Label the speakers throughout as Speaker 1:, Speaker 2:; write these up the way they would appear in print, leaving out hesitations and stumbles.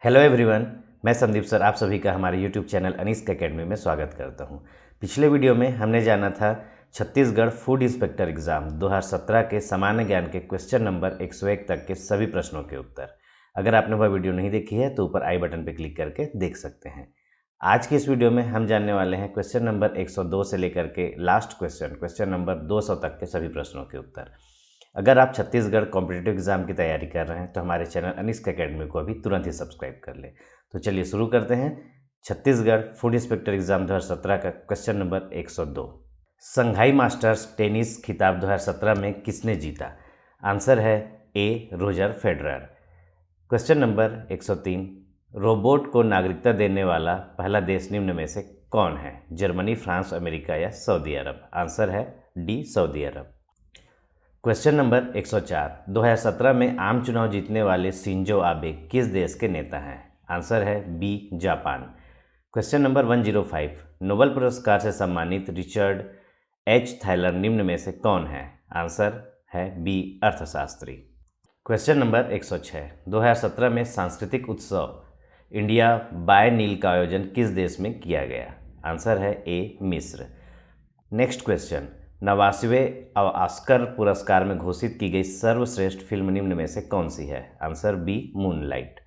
Speaker 1: Hello everyone, मैं Sandeep sir आप सभी का हमारे यूट्यूब चैनल अनीस एकेडमी में स्वागत करता हूं। पिछले वीडियो में हमने जाना था छत्तीसगढ़ फूड इंस्पेक्टर एग्ज़ाम 2017 के सामान्य ज्ञान के क्वेश्चन नंबर 101 तक के सभी प्रश्नों के उत्तर। अगर आपने वह वीडियो नहीं देखी है तो ऊपर आई बटन पर क्लिक करके देख सकते हैं। आज की इस वीडियो में हम जानने वाले हैं क्वेश्चन नंबर 102 से लेकर के लास्ट क्वेश्चन नंबर 200 तक के सभी प्रश्नों के उत्तर। अगर आप छत्तीसगढ़ कॉम्पिटिटिव एग्जाम की तैयारी कर रहे हैं तो हमारे चैनल अनिष्क एकेडमी को अभी तुरंत ही सब्सक्राइब कर लें। तो चलिए शुरू करते हैं। छत्तीसगढ़ फूड इंस्पेक्टर एग्जाम 2017 का question number 102। Shanghai masters tennis खिताब 2017 में किसने जीता? आंसर है A Roger Federer. Question number 103। Robot को नागरिकता देने वाला पहला देश निम्न में से कौन है? जर्मनी, फ्रांस, अमेरिका या सऊदी अरब? आंसर है D Saudi Arabia. Question number 104। 2017 में आम चुनाव जीतने वाले शिंजो आबे किस देश के नेता हैं? आंसर है B Japan. Question number 105। Nobel पुरस्कार से सम्मानित रिचर्ड एच थायलर निम्न में से कौन है? आंसर है बी अर्थशास्त्री। Question number 106। 2017 में सांस्कृतिक उत्सव इंडिया बाय नील का आयोजन किस देश में किया गया? आंसर है ए मिस्र। Next question. 89वें ऑस्कर पुरस्कार में घोषित की गई सर्वश्रेष्ठ फिल्म निम्न में से कौन सी है? Answer B moonlight.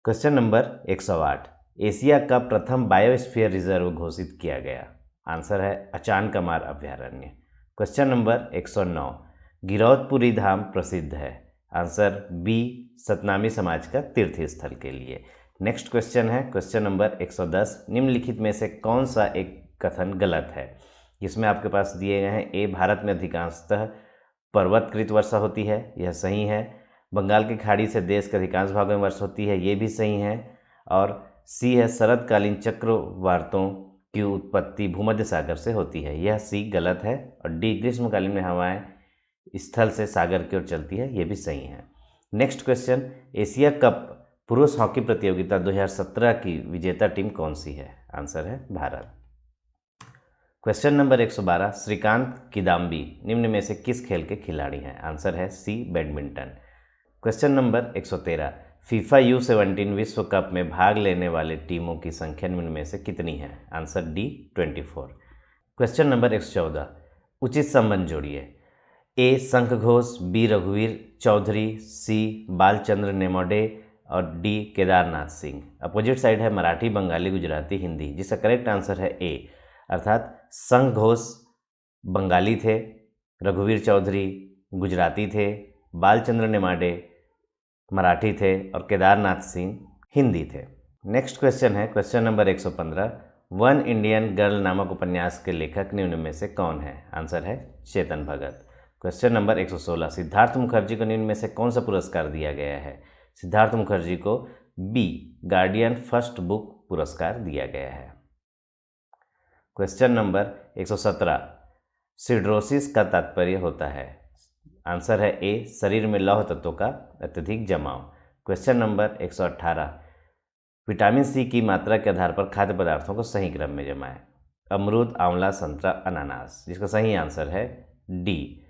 Speaker 1: Question number 108। Asia का प्रथम बायोस्फीयर रिजर्व घोषित किया गया? आंसर है अचानकमार अभयारण्य। Question number 109। गिरौदपुरी धाम प्रसिद्ध है? आंसर बी सतनामी समाज का तीर्थ स्थल के लिए। नेक्स्ट क्वेश्चन है क्वेश्चन नंबर 110। निम्नलिखित में से कौन सा एक कथन गलत है? जिसमें आपके पास दिए गए हैं ए भारत में अधिकांशतः पर्वतकृत वर्षा होती है, यह सही है। बंगाल की खाड़ी से देश के अधिकांश भागों में वर्षा होती है, ये भी सही है। और सी है शरतकालीन चक्रवातों की उत्पत्ति भूमध्य सागर से होती है, यह सी गलत है। और डी ग्रीष्मकालीन में हवाएं स्थल से सागर की ओर चलती है, ये भी सही है। Next question. एशिया कप पुरुष हॉकी प्रतियोगिता 2017 की विजेता टीम कौन सी है? आंसर है भारत। Question number 112। श्रीकांत किदाम्बी निम्न में से किस खेल के खिलाड़ी हैं? आंसर है C badminton. Question number 113। FIFA U17 विश्व कप में भाग लेने वाले टीमों की संख्या निम्न में से कितनी है? Answer D 24। Question number 114। उचित संबंध जोड़िए। ए शंख घोष, बी रघुवीर चौधरी, सी बालचंद्र नेमोडे और D Kedarnath Singh. Opposite side है मराठी, बंगाली, गुजराती, हिंदी, जिसका करेक्ट आंसर है ए, अर्थात शंख घोष बंगाली थे, रघुवीर चौधरी गुजराती थे, बालचंद्र नेमाडे मराठी थे और केदारनाथ सिंह हिंदी थे। नेक्स्ट क्वेश्चन है question number 115। One Indian girl नामक उपन्यास के लेखक निम्न में से कौन है? आंसर है चेतन भगत। Question number 116। सिद्धार्थ मुखर्जी को निम्न में से कौन सा पुरस्कार दिया गया है? सिद्धार्थ मुखर्जी को बी गार्डियन फर्स्ट बुक पुरस्कार दिया गया है। Question number 117। सिड्रोसिस का तात्पर्य होता है? आंसर है ए शरीर में लौह तत्वों का अत्यधिक जमाव। Question number 118। विटामिन सी की मात्रा के आधार पर खाद्य पदार्थों को सही क्रम में जमाएं। अमरूद, आंवला, संतरा, अनानास, जिसका सही आंसर है डी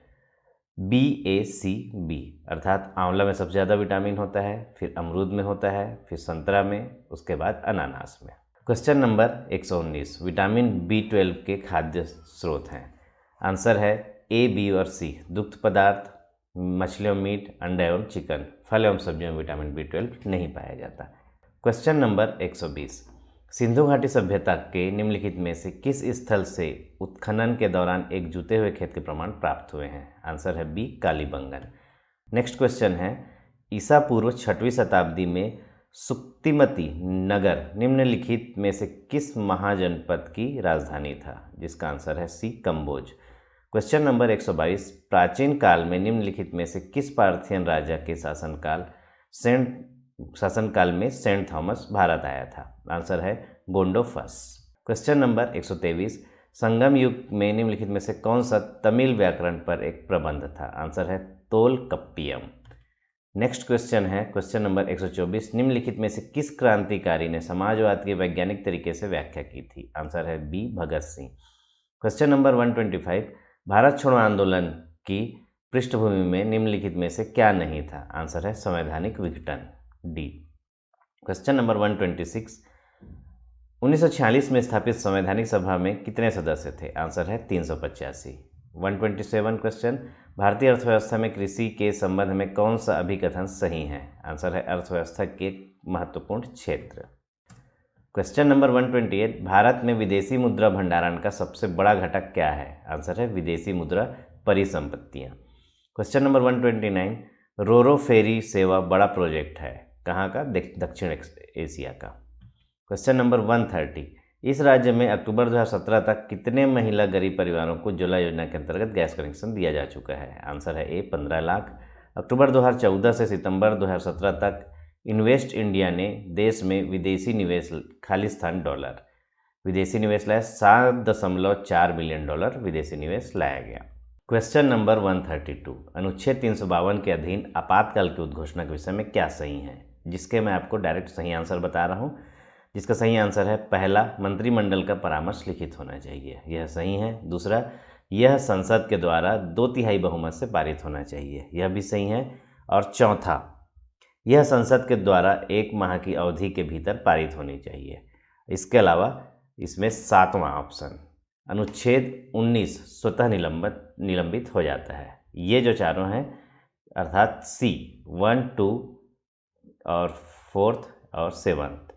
Speaker 1: BACB, अर्थात आंवला में सबसे ज़्यादा विटामिन होता है, फिर अमरूद में होता है, फिर संतरा में, उसके बाद अनानास में। Question number 119। विटामिन B12 के खाद्य स्रोत हैं? आंसर है ए, बी और सी। दुग्ध पदार्थ, मछलियों, मीट, अंडा एवं चिकन। फल एवं सब्जियों में विटामिन B12 नहीं पाया जाता। Question number 120। सिंधु घाटी सभ्यता के निम्नलिखित में से किस स्थल से उत्खनन के दौरान एक जुते हुए खेत के प्रमाण प्राप्त हुए हैं? आंसर है बी कालीबंगन। नेक्स्ट क्वेश्चन है ईसा पूर्व 6वीं शताब्दी में सुक्तिमती नगर निम्नलिखित में से किस महाजनपद की राजधानी था? जिसका आंसर है सी कंबोज। Question number 122। प्राचीन काल में निम्नलिखित में से किस पार्थियन राजा के शासनकाल में सेंट थॉमस भारत आया था? आंसर है गोंडोफस। Question number 123। संगम युग में निम्नलिखित में से कौन सा तमिल व्याकरण पर एक प्रबंध था? आंसर है तोलकप्पियम। नेक्स्ट क्वेश्चन है क्वेश्चन नंबर 124। निम्नलिखित में से किस क्रांतिकारी ने समाजवाद की वैज्ञानिक तरीके से व्याख्या की थी? आंसर है B Bhagat Singh. Question number 125। Bharat छोड़ो आंदोलन की पृष्ठभूमि में निम्नलिखित में से क्या नहीं था? आंसर है संवैधानिक विघटन, डी। क्वेश्चन नंबर 126, 1946 में स्थापित संवैधानिक सभा में कितने सदस्य थे? आंसर है 385। 127 क्वेश्चन, भारतीय अर्थव्यवस्था में कृषि के संबंध में कौन सा अभिकथन सही है? आंसर है अर्थव्यवस्था के एक महत्वपूर्ण क्षेत्र। क्वेश्चन नंबर 128, भारत में विदेशी मुद्रा भंडारण का सबसे बड़ा घटक क्या है? आंसर है विदेशी मुद्रा परिसंपत्तियां। क्वेश्चन नंबर 129, रोरो फेरी सेवा बड़ा प्रोजेक्ट है, कहाँ का? दक्षिण एशिया का। क्वेश्चन नंबर 130, इस राज्य में अक्टूबर 2017 तक कितने महिला गरीब परिवारों को उज्ज्वला योजना के अंतर्गत गैस कनेक्शन दिया जा चुका है? आंसर है ए 15 लाख। अक्टूबर 2014 से सितंबर 2017 तक इन्वेस्ट इंडिया ने देश में विदेशी निवेश खालिस्तान डॉलर विदेशी निवेश लाया, $7.4 बिलियन विदेशी निवेश लाया गया। क्वेश्चन नंबर 132, अनुच्छेद 352 के अधीन आपातकाल की उद्घोषणा के विषय में क्या सही है? जिसके मैं आपको डायरेक्ट सही आंसर बता रहा हूँ। जिसका सही आंसर है पहला, मंत्रिमंडल का परामर्श लिखित होना चाहिए, यह सही है। दूसरा, यह संसद के द्वारा 2/3 बहुमत से पारित होना चाहिए, यह भी सही है। और चौथा, यह संसद के द्वारा 1 माह की अवधि के भीतर पारित होनी चाहिए। इसके अलावा इसमें 7वां ऑप्शन, अनुच्छेद 19 स्वतः निलंबित हो जाता है। ये जो चारों हैं अर्थात सी 1, 2 और 4th और 7th,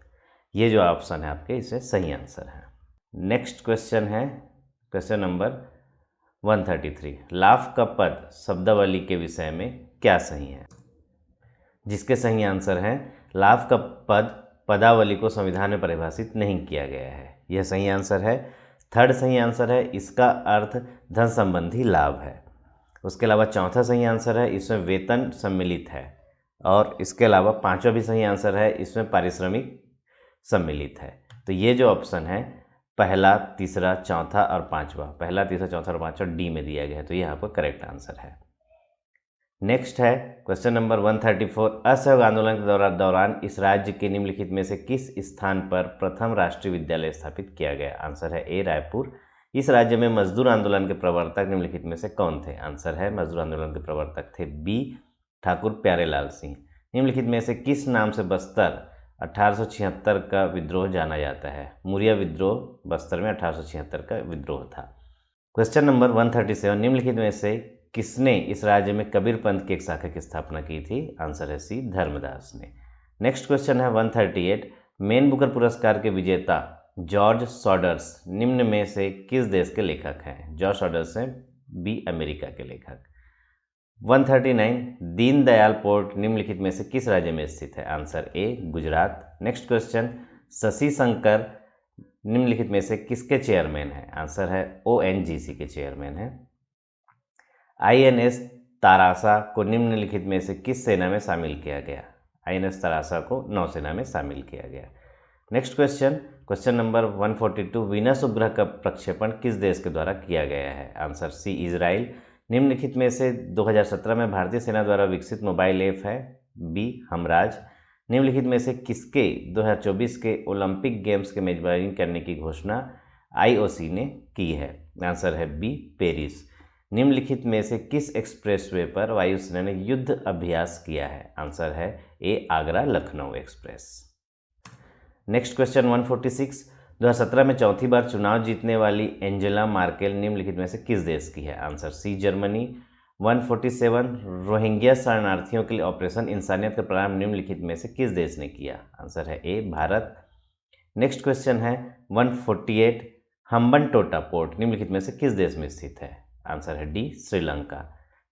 Speaker 1: ये जो ऑप्शन है आपके, इसमें सही आंसर है। नेक्स्ट क्वेश्चन है क्वेश्चन नंबर 133, लाभ का पद शब्दावली के विषय में क्या सही है? जिसके सही आंसर हैं लाभ का पद पदावली को संविधान में परिभाषित नहीं किया गया है, यह सही आंसर है। थर्ड सही आंसर है इसका अर्थ धन संबंधी लाभ है। उसके अलावा चौथा सही आंसर है इसमें वेतन सम्मिलित है। और इसके अलावा पांचवा भी सही आंसर है, इसमें पारिश्रमिक सम्मिलित है। तो ये जो ऑप्शन है पहला, तीसरा, चौथा और पांचवा, पहला, तीसरा, चौथा और पांचवा डी में दिया गया है, तो ये आपका करेक्ट आंसर है। नेक्स्ट है क्वेश्चन नंबर 134, असहयोग आंदोलन के दौरान इस राज्य के निम्नलिखित में से किस स्थान पर प्रथम राष्ट्रीय विद्यालय स्थापित किया गया? आंसर है ए रायपुर। इस राज्य में मजदूर आंदोलन के प्रवर्तक निम्नलिखित में से कौन थे? आंसर है मजदूर आंदोलन के प्रवर्तक थे बी ठाकुर प्यारेलाल सिंह। निम्नलिखित में से किस नाम से बस्तर 1876 का विद्रोह जाना जाता है? मुरिया विद्रोह बस्तर में 1876 का विद्रोह था। क्वेश्चन नंबर 137, निम्नलिखित में से किसने इस राज्य में कबीर पंथ की एक शाखा की स्थापना की थी? आंसर है सी धर्मदास ने। नेक्स्ट क्वेश्चन है 138, मेन बुकर पुरस्कार के विजेता जॉर्ज सॉडर्स निम्न में से किस देश के लेखक हैं? जॉर्ज सॉडर्स हैं बी अमेरिका के लेखक। 139, दीनदयाल पोर्ट निम्नलिखित में से किस राज्य में स्थित है? Answer A Gujarat. Next question, Shashi Shankar निम्नलिखित में से किसके चेयरमैन हैं? आंसर है ONGC के चेयरमैन हैं। INS तारासा को निम्नलिखित में से किस सेना में शामिल किया गया? INS तारासा को नौसेना में शामिल किया गया। Next question, question number 142, Venus उपग्रह का प्रक्षेपण किस देश के द्वारा किया गया है? Answer C Israel. निम्नलिखित में से 2017 में भारतीय सेना द्वारा विकसित मोबाइल ऐप है? बी हमराज। निम्नलिखित में से किसके 2024 के ओलंपिक गेम्स के मेजबानी करने की घोषणा IOC ने की है? आंसर है बी पेरिस। निम्नलिखित में से किस एक्सप्रेसवे पर वायुसेना ने युद्ध अभ्यास किया है? आंसर है A Agra Lucknow express. Next question 146, 2017 में चौथी बार चुनाव जीतने वाली एंजेला मार्केल निम्नलिखित में से किस देश की है? आंसर सी जर्मनी। 147, रोहिंग्या शरणार्थियों के लिए ऑपरेशन इंसानियत का प्रारंभ निम्नलिखित में से किस देश ने किया? आंसर है ए भारत। नेक्स्ट क्वेश्चन है 148, हम्बनटोटा पोर्ट निम्नलिखित में से किस देश में स्थित है? आंसर है D Sri Lanka.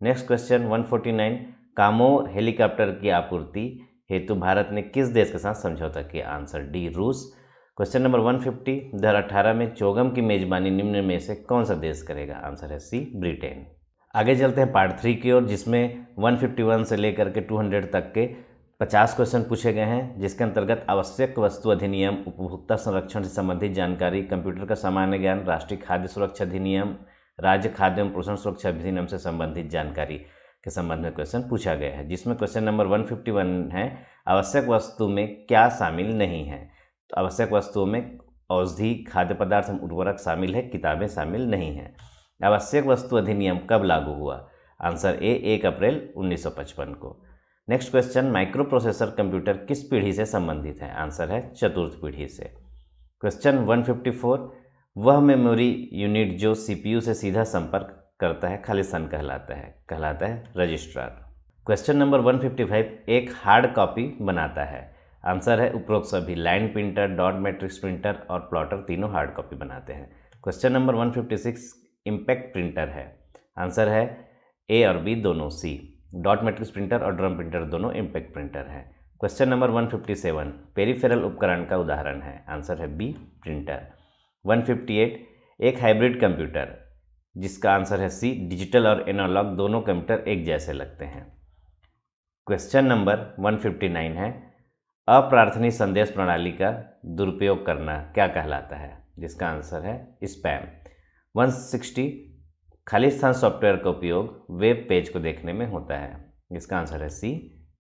Speaker 1: Next question 149, Kamov helicopter की आपूर्ति हेतु भारत ने किस देश के साथ समझौता किया? आंसर डी रूस। क्वेश्चन नंबर 150, 2018 में चोगम की मेजबानी निम्न में से कौन सा देश करेगा? आंसर है सी ब्रिटेन। आगे चलते हैं पार्ट 3 की ओर, जिसमें 151 से लेकर के 200 तक के 50 क्वेश्चन पूछे गए हैं, जिसके अंतर्गत आवश्यक वस्तु अधिनियम, उपभोक्ता संरक्षण से संबंधित जानकारी, कंप्यूटर का सामान्य ज्ञान, राष्ट्रीय खाद्य सुरक्षा अधिनियम, राज्य खाद्य एवं पोषण सुरक्षा अधिनियम से संबंधित जानकारी के संबंध में क्वेश्चन पूछा गया है। जिसमें क्वेश्चन नंबर 151 है, आवश्यक वस्तु में क्या शामिल नहीं है? तो आवश्यक वस्तुओं में औषधि, खाद्य पदार्थ एवं उर्वरक शामिल है, किताबें शामिल नहीं हैं। आवश्यक वस्तु अधिनियम कब लागू हुआ? आंसर ए 1 अप्रैल 1955 को। Next question, micro processor computer किस पीढ़ी से संबंधित है? आंसर है चतुर्थ पीढ़ी से। क्वेश्चन 154, वह मेमोरी यूनिट जो सीपीयू से सीधा संपर्क करता है खालिस्तान कहलाता है रजिस्ट्रार। क्वेश्चन नंबर 155, एक हार्ड कॉपी बनाता है? आंसर है उपरोक्त सभी। Line printer, dot matrix printer और प्लॉटर तीनों हार्ड कॉपी बनाते हैं। क्वेश्चन नंबर 156, इम्पैक्ट प्रिंटर है? आंसर है ए और बी दोनों। सी, डॉट मैट्रिक्स प्रिंटर और ड्रम प्रिंटर दोनों इम्पैक्ट प्रिंटर है। क्वेश्चन नंबर 157, पेरिफेरल उपकरण का उदाहरण है? आंसर है बी, प्रिंटर। 158, एक हाइब्रिड कंप्यूटर, जिसका आंसर है सी, डिजिटल और एनालॉग दोनों कंप्यूटर एक जैसे लगते हैं। क्वेश्चन नंबर 159 है, अप्रार्थनीय संदेश प्रणाली का दुरुपयोग करना क्या कहलाता है? जिसका आंसर है स्पैम। 160, खालिस्तान सॉफ्टवेयर का उपयोग वेब पेज को देखने में होता है? जिसका आंसर है C,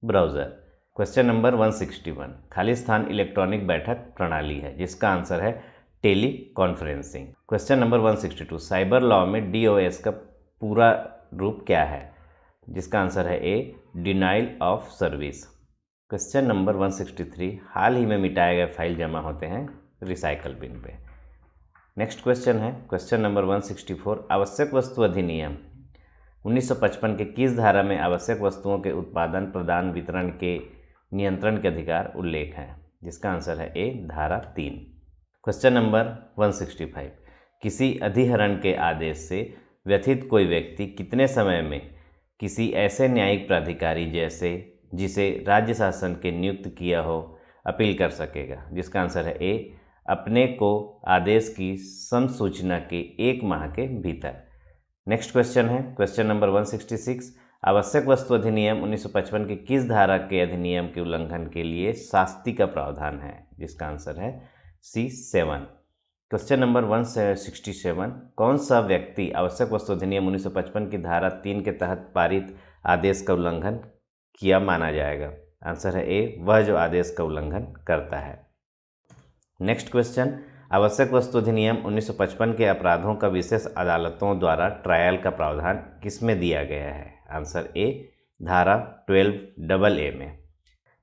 Speaker 1: browser. Question number 161, Khalistan electronic बैठक प्रणाली है? जिसका आंसर है टेली कॉन्फ्रेंसिंग। क्वेश्चन नंबर 162, साइबर लॉ में डीओएस का पूरा रूप क्या है? जिसका आंसर है A, denial of service. Question number 163, हाल ही में मिटाए गए फाइल जमा होते हैं रिसाइकल बिन पे। नेक्स्ट क्वेश्चन है क्वेश्चन नंबर 164, आवश्यक वस्तु अधिनियम 1955 के किस धारा में आवश्यक वस्तुओं के उत्पादन, प्रदान, वितरण के नियंत्रण के अधिकार उल्लेख है? जिसका आंसर है ए, धारा 3। क्वेश्चन नंबर 165, किसी अधिहरण के आदेश से व्यथित कोई व्यक्ति कितने समय में किसी ऐसे न्यायिक प्राधिकारी जिसे राज्य शासन के नियुक्त किया हो अपील कर सकेगा? जिसका आंसर है ए, अपने को आदेश की संसूचना के 1 माह के भीतर। नेक्स्ट क्वेश्चन है क्वेश्चन नंबर 166, आवश्यक वस्तु अधिनियम 1955 की किस धारा के अधिनियम के उल्लंघन के लिए शास्ति का प्रावधान है? जिसका आंसर है सी, 7। क्वेश्चन नंबर 167, कौन सा व्यक्ति आवश्यक वस्तु अधिनियम 1955 की धारा 3 के तहत पारित आदेश का उल्लंघन किया माना जाएगा? आंसर है ए, वह जो आदेश का उल्लंघन करता है। नेक्स्ट क्वेश्चन, आवश्यक वस्तु अधिनियम 1955 के अपराधों का विशेष अदालतों द्वारा ट्रायल का प्रावधान किसमें दिया गया है? आंसर ए, धारा 12AA में।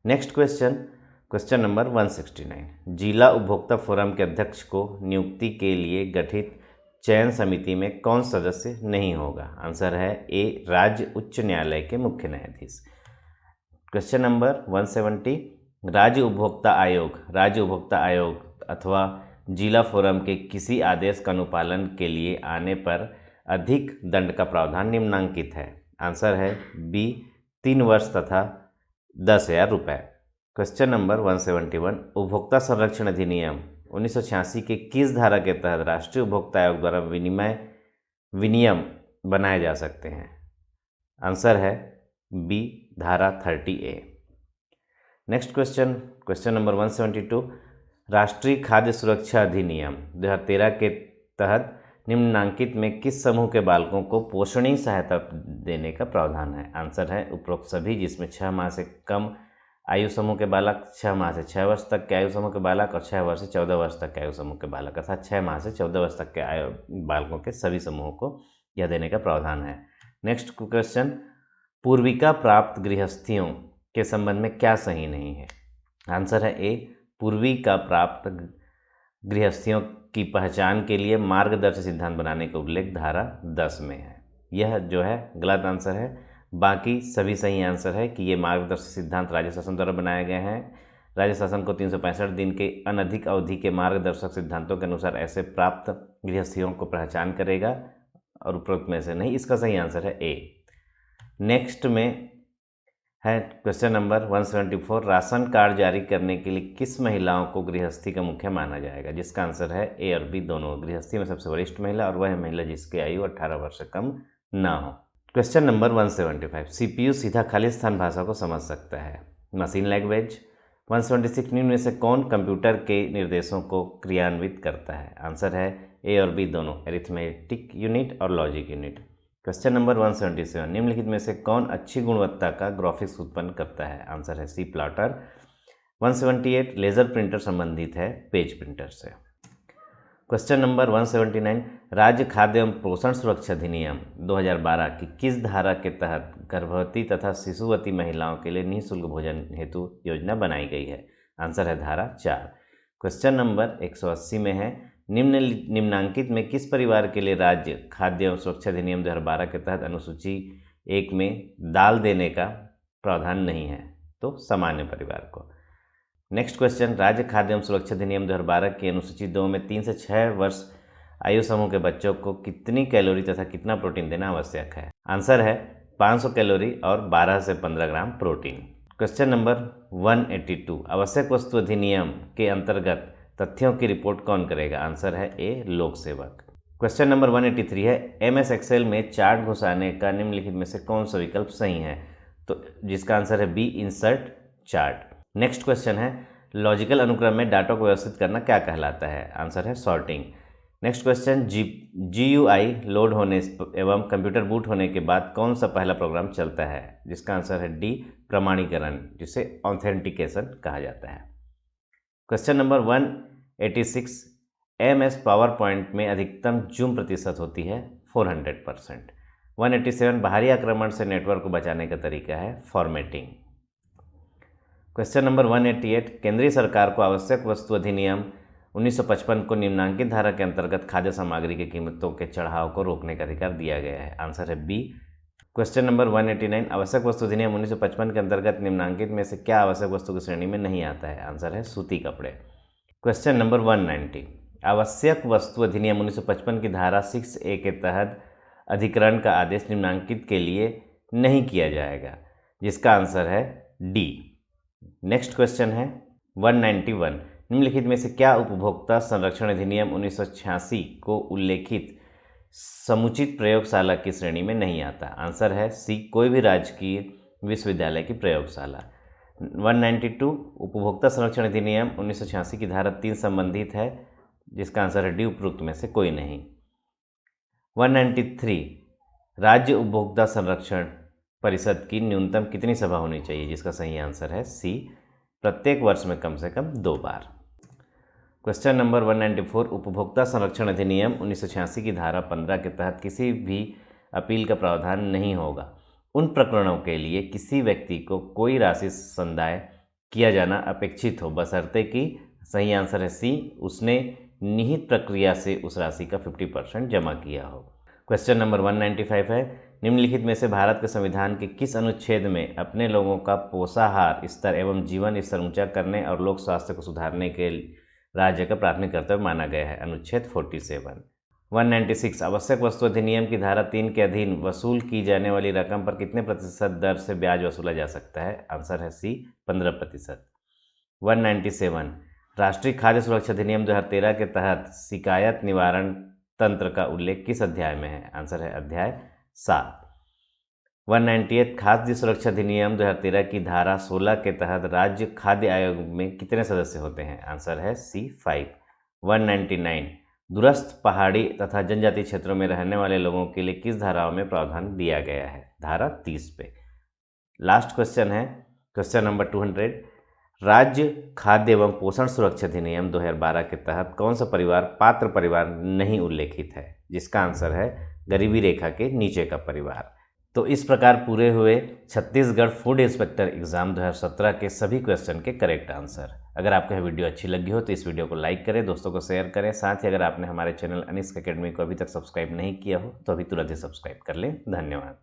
Speaker 1: नेक्स्ट क्वेश्चन नंबर 169, जिला उपभोक्ता फोरम के अध्यक्ष को नियुक्ति के लिए गठित चयन समिति में कौन सदस्य नहीं होगा? आंसर है ए, राज्य उच्च न्यायालय के मुख्य न्यायाधीश। क्वेश्चन नंबर 170, राज्य उपभोक्ता आयोग अथवा जिला फोरम के किसी आदेश का अनुपालन के लिए आने पर अधिक दंड का प्रावधान निम्नांकित है? आंसर है बी, 3 वर्ष तथा 10,000 रुपये। क्वेश्चन नंबर 171, उपभोक्ता संरक्षण अधिनियम 1986 के किस धारा के तहत राष्ट्रीय उपभोक्ता आयोग द्वारा विनियम बनाए जा सकते हैं? आंसर है बी, धारा 30A। नेक्स्ट क्वेश्चन नंबर 172, राष्ट्रीय खाद्य सुरक्षा अधिनियम 2013 के तहत निम्नांकित में किस समूह के बालकों को पोषणीय सहायता देने का प्रावधान है? आंसर है उपरोक्त सभी, जिसमें 6 माह से कम आयु समूह के बालक, 6 माह से 6 वर्ष तक के आयु समूह के बालक और 6 वर्ष से 14 वर्ष तक के आयु समूह के बालक, अर्थात 6 माह से 14 वर्ष तक के आयु बालकों के सभी समूहों को यह देने का प्रावधान है। नेक्स्ट क्वेश्चन, पूर्विका प्राप्त गृहस्थियों के संबंध में क्या सही नहीं है? आंसर है ए, पूर्विका प्राप्त गृहस्थियों की पहचान के लिए मार्गदर्शी सिद्धांत बनाने का उल्लेख धारा 10 में है। यह जो है गलत आंसर है, बाकी सभी सही आंसर है कि ये मार्गदर्शी सिद्धांत राज्य शासन द्वारा बनाए गए हैं। राज्य शासन को 365 दिन के अनधिक अवधि के मार्गदर्शक सिद्धांतों के अनुसार ऐसे प्राप्त गृहस्थियों को पहचान करेगा और उपरोक्त में से नहीं। इसका सही आंसर है ए। नेक्स्ट में है क्वेश्चन नंबर 174, राशन कार्ड जारी करने के लिए किस महिलाओं को गृहस्थी का मुखिया माना जाएगा? जिसका आंसर है ए और बी दोनों। गृहस्थी में सबसे वरिष्ठ महिला और वह महिला जिसकी आयु 18 वर्ष से कम ना हो। क्वेश्चन नंबर 175, सीपीयू सीधा खालिस्तान भाषा को समझ सकता है? Machine language. 176, निम्न में से कौन कंप्यूटर के निर्देशों को क्रियान्वित करता है? आंसर है ए और बी दोनों, अरिथमेटिक यूनिट और लॉजिक यूनिट। क्वेश्चन नंबर 177, निम्नलिखित में से कौन अच्छी गुणवत्ता का ग्राफिक्स उत्पन्न करता है? आंसर है सी, प्लॉटर। 178, लेज़र प्रिंटर संबंधित है पेज प्रिंटर से। क्वेश्चन नंबर 179, राज्य खाद्य एवं पोषण सुरक्षा अधिनियम 2012 की किस धारा के तहत गर्भवती तथा शिशुवती महिलाओं के लिए निःशुल्क भोजन हेतु योजना बनाई गई है? आंसर है धारा 4। क्वेश्चन नंबर 180 में है, निम्नांकित में किस परिवार के लिए राज्य खाद्य एवं सुरक्षा अधिनियम 2012 के तहत अनुसूची 1 में दाल देने का प्रावधान नहीं है? तो सामान्य परिवार को। नेक्स्ट क्वेश्चन, राज्य खाद्य एवं सुरक्षा अधिनियम 2012 की अनुसूची 2 में 3 से 6 वर्ष आयु समूह के बच्चों को कितनी कैलोरी तथा कितना प्रोटीन देना आवश्यक है? आंसर है 500 कैलोरी और 12 से 15 ग्राम प्रोटीन। क्वेश्चन नंबर 182, आवश्यक वस्तु अधिनियम के अंतर्गत तथ्यों की रिपोर्ट कौन करेगा? आंसर है ए, लोक सेवक। क्वेश्चन नंबर 183 है, MS एक्सेल में चार्ट घुसाने का निम्नलिखित में से कौन सा विकल्प सही है? तो जिसका आंसर है B, insert chart. Next question है, लॉजिकल अनुक्रम में डाटा को व्यवस्थित करना क्या कहलाता है? आंसर है sorting. Next question, GUI load होने एवं कंप्यूटर बूट होने के बाद कौन सा पहला प्रोग्राम चलता है? जिसका आंसर है डी, प्रमाणीकरण, जिसे ऑथेंटिकेशन कहा जाता है। Question number 186, MS power point में अधिकतम जूम प्रतिशत होती है 400%। 187, बाहरी आक्रमण से नेटवर्क को बचाने का तरीका है फॉर्मेटिंग। क्वेश्चन नंबर 188, केंद्रीय सरकार को आवश्यक वस्तु अधिनियम 1955 को निम्नांकित धारा के अंतर्गत खाद्य सामग्री की कीमतों के चढ़ाव को रोकने का अधिकार दिया गया है? आंसर है बी। क्वेश्चन नंबर 189, आवश्यक वस्तु अधिनियम 1955 के अंतर्गत निम्नांकित में से क्या आवश्यक वस्तु की श्रेणी में नहीं आता है? आंसर है सूती कपड़े। क्वेश्चन नंबर 190, आवश्यक वस्तु अधिनियम 1955 की धारा 6A के तहत अधिग्रहण का आदेश निम्नांकित के लिए नहीं किया जाएगा? जिसका आंसर है डी। नेक्स्ट क्वेश्चन है 191, निम्नलिखित में से क्या उपभोक्ता संरक्षण अधिनियम 1986 को उल्लेखित समुचित प्रयोगशाला की श्रेणी में नहीं आता? आंसर है सी, कोई भी राजकीय विश्वविद्यालय की प्रयोगशाला। 192, उपभोक्ता संरक्षण अधिनियम 1986 की धारा 3 संबंधित है? जिसका आंसर है डी, उपरोक्त में से कोई नहीं। 193, राज्य उपभोक्ता संरक्षण परिषद की न्यूनतम कितनी सभा होनी चाहिए? जिसका सही आंसर है सी, प्रत्येक वर्ष में कम से कम 2 बार। क्वेश्चन नंबर 194, उपभोक्ता संरक्षण अधिनियम 1986 की धारा 15 के तहत किसी भी अपील का प्रावधान नहीं होगा। उन प्रकरणों के लिए किसी व्यक्ति को कोई राशि संदाय किया जाना अपेक्षित हो, बशर्ते कि सही आंसर है सी, उसने निहित प्रक्रिया से उस राशि का 50% जमा किया हो। क्वेश्चन नंबर 195 है, निम्नलिखित में से भारत के संविधान के किस अनुच्छेद में अपने लोगों का पोषाहार स्तर एवं जीवन स्तर ऊंचा करने और लोक स्वास्थ्य को सुधारने के राज्य का प्राथमिक कर्तव्य माना गया है? अनुच्छेद 47। 196, आवश्यक वस्तु अधिनियम की धारा 3 के अधीन वसूल की जाने वाली रकम पर कितने प्रतिशत दर से ब्याज वसूला जा सकता है? आंसर है सी, 15%। 197, राष्ट्रीय खाद्य सुरक्षा अधिनियम 2013 के तहत शिकायत निवारण तंत्र का उल्लेख किस अध्याय में है? आंसर है अध्याय 7। 198, खाद्य सुरक्षा अधिनियम 2013 की धारा 16 के तहत राज्य खाद्य आयोग में कितने सदस्य होते हैं? आंसर है सी, 5। 199, दूरस्थ पहाड़ी तथा जनजातीय क्षेत्रों में रहने वाले लोगों के लिए किस धाराओं में प्रावधान दिया गया है? धारा 30 पे। लास्ट क्वेश्चन है क्वेश्चन नंबर 200, राज्य खाद्य एवं पोषण सुरक्षा अधिनियम 2012 के तहत कौन सा परिवार पात्र परिवार नहीं उल्लेखित है? जिसका आंसर है गरीबी रेखा के नीचे का परिवार। तो इस प्रकार पूरे हुए छत्तीसगढ़ फूड इंस्पेक्टर एग्जाम 2017 के सभी क्वेश्चन के करेक्ट आंसर। अगर आपको यह वीडियो अच्छी लगी हो तो इस वीडियो को लाइक करें, दोस्तों को शेयर करें। साथ ही अगर आपने हमारे चैनल अनिस्क एकेडमी को अभी तक सब्सक्राइब नहीं किया हो तो अभी तुरंत ही सब्सक्राइब कर लें। धन्यवाद।